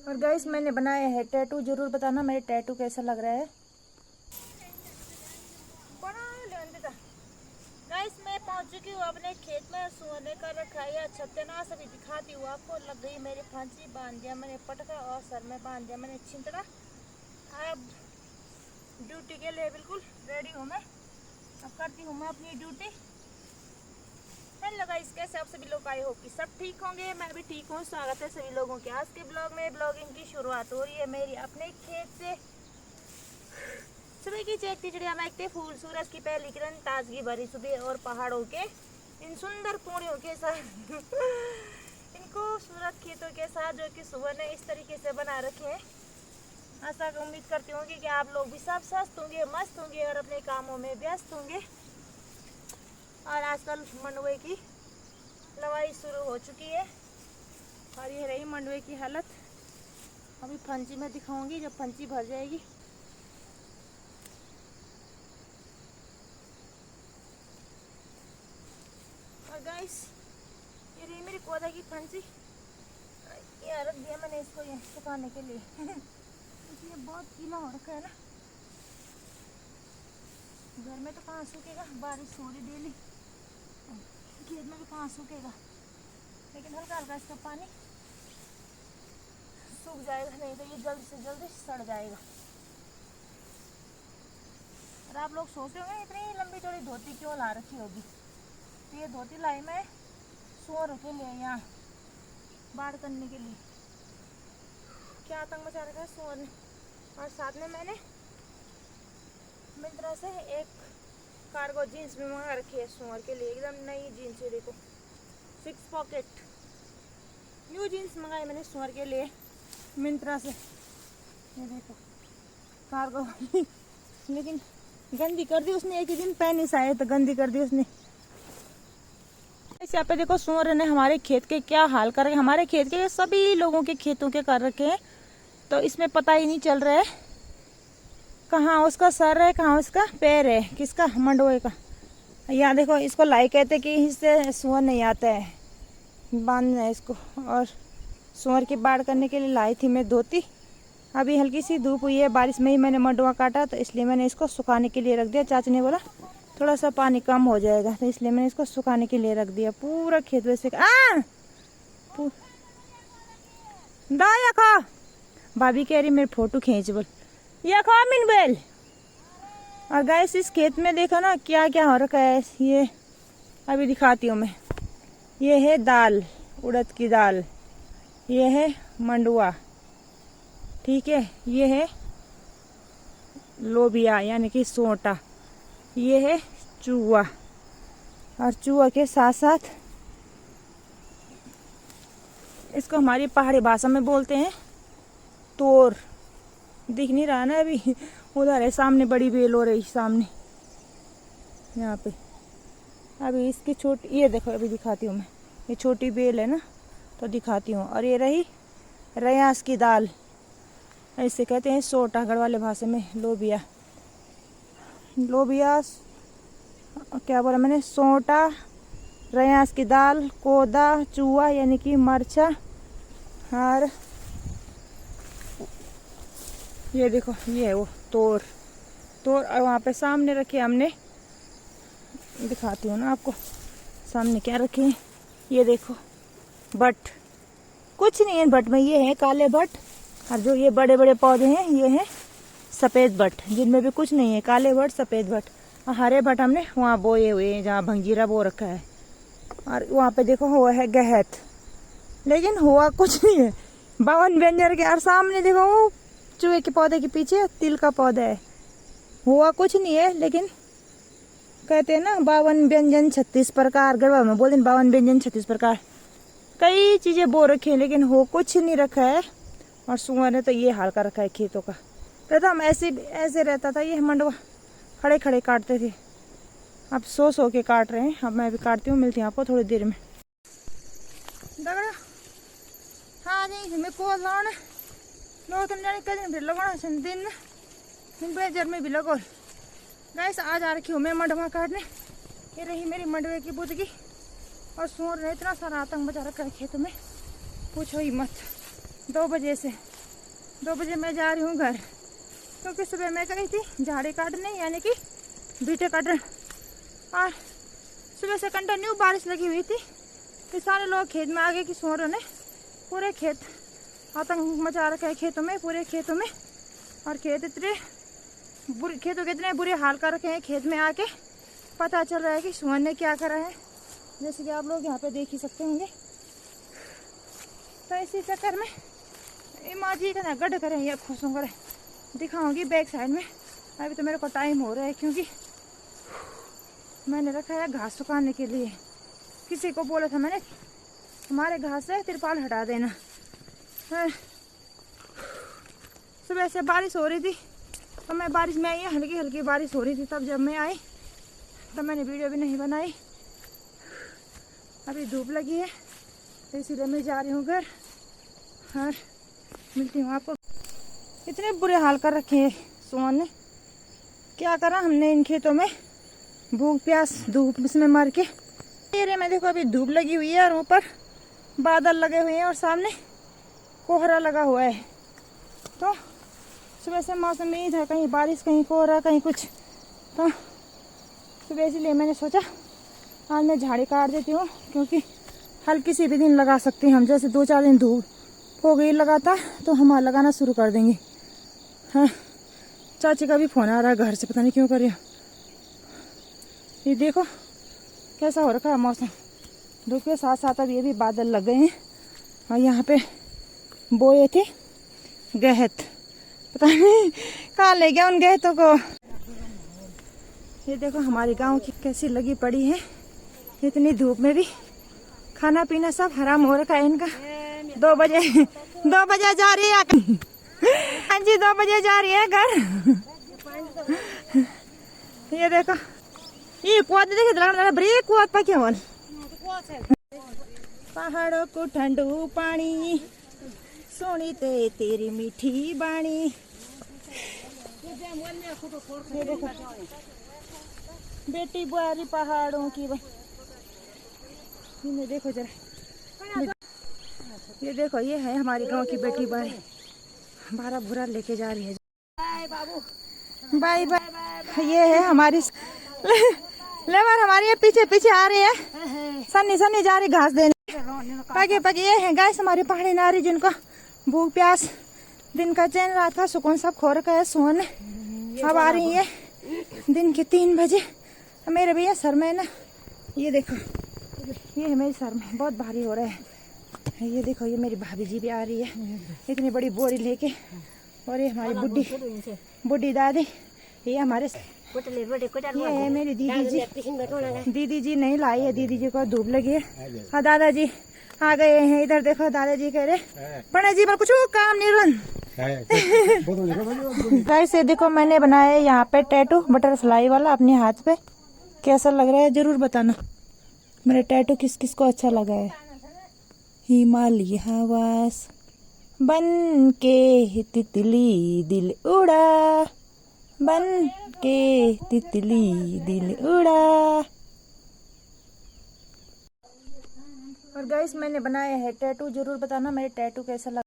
और गाइस मैंने बनाया है टैटू, जरूर बताना मेरे टैटू कैसा लग रहा है। गाइस मैं पहुंच चुकी हूँ अपने खेत में, सोने का रखा है सत्यानाश अभी दिखाती हूँ आपको। लग गई मेरी फांसी, बांध दिया मैंने पटका और सर में बांध दिया मैंने छिंतड़ा। अब ड्यूटी के लिए बिल्कुल रेडी हूँ मैं। अब करती हूँ मैं अपनी ड्यूटी। हेलो गाइस, कैसे आप सभी लोग आए हो कि सब ठीक होंगे, मैं भी ठीक हूँ। स्वागत है सभी लोगों के आज के ब्लॉग में। ब्लॉगिंग की शुरुआत हो रही है मेरी अपने खेत से। सुबह की चहकती चिड़िया महकते फूल, सूरज की पहली किरण, ताजगी भरी सुबह और पहाड़ों के इन सुंदर पूर्णियों के साथ इनको खूबसूरत खेतों के साथ जो कि सुबह ने इस तरीके से बना रखे हैं। आशा उम्मीद करती हूँ कि आप लोग भी सब स्वस्थ होंगे, मस्त होंगे और अपने कामों में व्यस्त होंगे। और आजकल मंडुए की लवाई शुरू हो चुकी है और ये रही मंडुए की हालत। अभी फंची में दिखाऊंगी जब फंची भर जाएगी। और गाइस ये रही मेरी पौधा की फंसी, ये रख दिया मैंने इसको ये सुखाने के लिए क्योंकि ये बहुत गीला हो रखा है ना। घर में तो कहाँ सूखेगा, बारिश हो रही डेली, खेत में भी कहाँ सूखेगा, लेकिन हल्का हल्का इसका पानी सूख जाएगा, नहीं तो ये जल्द से जल्द सड़ जाएगा। और आप लोग सोचते होंगे इतनी लंबी चौड़ी धोती क्यों ला रखी होगी। तो ये धोती लाई मैं सूअर के लिए, यहाँ बाढ़ करने के लिए। क्या आतंक मचा रखा है सूअर ने। और साथ में मैंने मिंत्रा से एक कार्गो जीन्स भी मंगा रखी है सूअर के लिए, एकदम नई जीन्स है। देखो 6 पॉकेट न्यू जीन्स मंगाई मैंने सूअर के लिए मिंत्रा से। ये देखो कार्गो लेकिन गंदी कर दी उसने, एक ही दिन पहनी शायद तो गंदी कर दी उसने। इस यहाँ पे देखो सूअर ने हमारे खेत के क्या हाल कर रखे, हमारे खेत के सभी लोगों के खेतों के कर रखे हैं। तो इसमें पता ही नहीं चल रहा है कहाँ उसका सर है, कहाँ उसका पैर है, किसका मंडुए का। यहाँ देखो इसको लाई कहते कि इससे सूअर नहीं आता है, बांधना है इसको। और सूअर की बाढ़ करने के लिए लाई थी मैं धोती। अभी हल्की सी धूप हुई है, बारिश में ही मैंने मंडुआ काटा तो इसलिए मैंने इसको सुखाने के लिए रख दिया। चाची ने बोला थोड़ा सा पानी कम हो जाएगा तो इसलिए मैंने इसको सुखाने के लिए रख दिया। पूरा खेत वैसे दाया खा भाभी कह रही मेरी फोटो खींच बोल, या खा मिन बेल। और गाइस इस खेत में देखो ना क्या क्या हो रखा है, ये अभी दिखाती हूँ मैं। ये है दाल, उड़द की दाल, ये है मंडुआ, ठीक है, ये है लोबिया यानी कि सोटा, ये है चूहा। और चूहा के साथ साथ इसको हमारी पहाड़ी भाषा में बोलते हैं तोर। दिख नहीं रहा ना अभी, उधर है सामने बड़ी बेल हो रही सामने यहाँ पे। अभी इसकी छोटी, ये देखो अभी दिखाती हूँ मैं, ये छोटी बेल है ना तो दिखाती हूँ। और ये रही रयास की दाल, ऐसे कहते हैं सोटा गढ़वाले भाषा में लोबिया। लोबिया क्या बोला मैंने, सोटा, रयास की दाल, कोदा, चूहा यानी कि मरचा। और ये देखो ये है वो तोर। और वहाँ पे सामने रखे हमने, दिखाती हूँ ना आपको सामने क्या रखे हैं। ये देखो बट, कुछ नहीं है बट में, ये है काले बट। और जो ये बड़े बड़े पौधे हैं ये हैं सफ़ेद बट, जिनमें भी कुछ नहीं है, काले बट सफ़ेद बट। और हरे बट हमने वहाँ बोए हुए हैं जहाँ भंगजीरा बो रखा है। और वहाँ पे देखो हुआ है गहत, लेकिन हुआ कुछ नहीं है। 52 व्यंजन के। और सामने देखो वो चूहे के पौधे के पीछे तिल का पौधा है, हुआ कुछ नहीं है। लेकिन कहते हैं ना 52 व्यंजन 36 प्रकार, गढ़वा में बोलते हैं 52 व्यंजन 36 प्रकार। कई चीजें बो रखी है लेकिन हो कुछ नहीं रखा है। और सुअर ने तो ये हाल कर रखा है खेतों का। प्रथम ऐसे रहता था ये मंडुआ, खड़े खड़े काटते थे, अब सो के काट रहे हैं। अब मैं भी काटती हूँ, मिलती हूँ आपको थोड़ी देर में। हाँ जी मैं को लाने लो तुम जाने कहीं भी लगाना दिन में बेजर में भी लगो। गाइस आज आ रखी हूँ मैं मंडुआ काटने। ये रही मेरी मंडुए की बुदगी। और सूअर ने इतना सारा आतंक मचा रखा है खेत में, पूछो ही मत। 2 बजे से 2 बजे मैं जा रही हूँ घर, क्योंकि सुबह मैं गई थी झाड़ी काटने, यानी कि बीटे काटने, और सुबह से कंटिन्यू बारिश लगी हुई थी। तो सारे लोग खेत में आ गए कि सोरों ने पूरे खेत आतंक मचा रखा है, खेतों में, पूरे खेतों में। और खेतों के इतने बुरे हाल कर रखे हैं, खेत में आके पता चल रहा है कि सुअर ने क्या करा है, जैसे कि आप लोग यहाँ पे देख ही सकते होंगे। तो इसी चक्कर में माँ जी का ना गड्ढ करें या खुशों करें, दिखाऊंगी बैक साइड में। अभी तो मेरे को टाइम हो रहा है, क्योंकि मैंने रखा है घास सुखाने के लिए। किसी को बोला था मैंने, हमारे घास से तिरपाल हटा देना। सुबह से बारिश हो रही थी, तो मैं बारिश में आई, हल्की हल्की बारिश हो रही थी। तब जब मैं आई तब मैंने वीडियो भी नहीं बनाई। अभी धूप लगी है, तो इसीलिए मैं जा रही हूँ घर और मिलती हूँ आपको। इतने बुरे हाल कर रखे हैं सुअर ने, क्या करा हमने इन खेतों में, भूख प्यास धूप इसमें मर के। एरिया में देखो अभी धूप लगी हुई है और ऊपर बादल लगे हुए हैं और सामने कोहरा लगा हुआ है। तो सुबह से मौसम में ही था, कहीं बारिश कहीं कोहरा कहीं कुछ। तो सुबह इसलिए मैंने सोचा आज मैं झाड़ी काट देती हूँ, क्योंकि हल्की सी भी दिन लगा सकते हैं हम। जैसे 2-4 दिन धूप हो गई लगातार, तो हम लगाना शुरू कर देंगे। हाँ, चाची का भी फोन आ रहा है घर से, पता नहीं क्यों कर रही है। ये देखो कैसा हो रखा है मौसम, धूप के साथ साथ अब ये भी बादल लग गए हैं। और यहाँ पे बोए थे गहत, पता नहीं कहाँ ले गया उन गहतों को। ये देखो हमारी गांव की कैसी लगी पड़ी है, इतनी धूप में भी खाना पीना सब हराम हो रखा है इनका। 2 बजे जा रही है हाँ जी, 2 बजे जा रही है घर। ये देखो ये कुआं देखे ब्रेक कुआं पा क्या बोल, पहाड़ों को ठंडू पानी, सोनी ते तेरी मीठी बाणी। ये देखो बेटी बुआरी पहाड़ों की, ये देखो जरा, ये देखो ये है हमारी गांव की बेटी बुआरी, भारा भूरा लेके जा रही है। बाय बाबू, बाय बाय। ये है हमारी लेबर, हमारी ये पीछे पीछे आ रही है, सन्नी जा रही घास देने। पगे ये है गाइस हमारी पहाड़ी नारी, जिनको भूख प्यास दिन का चैन रात का सुकून सब खो रखा है सुअर ने। अब आ रही है दिन के 3 बजे। मेरे भैया सर में ना, ये देखो ये है मेरे सर में, बहुत भारी हो रहा है। ये देखो ये मेरी भाभी जी भी आ रही है इतनी बड़ी बोरी लेके। और ये हमारी बुढ़ी दादी, ये हमारे, ये है मेरी दीदी जी नहीं लाई है, दीदी जी को धूप लगी है। हाँ दादाजी आ गए हैं इधर, देखो दादाजी कह रहे पढ़े जी कुछ काम नहीं रन। गाइस ये देखो मैंने बनाया है यहाँ पे टैटू बटरफ्लाई वाला अपने हाथ पे, कैसा लग रहा है जरूर बताना। मेरा टैटू किस किस को अच्छा लगा है। हिमालय हवास बन के तितली दिल उड़ा, बन के तितली दिल उड़ा। और गाइस मैंने बनाया है टैटू, जरूर बताना मेरे टैटू कैसा लगा।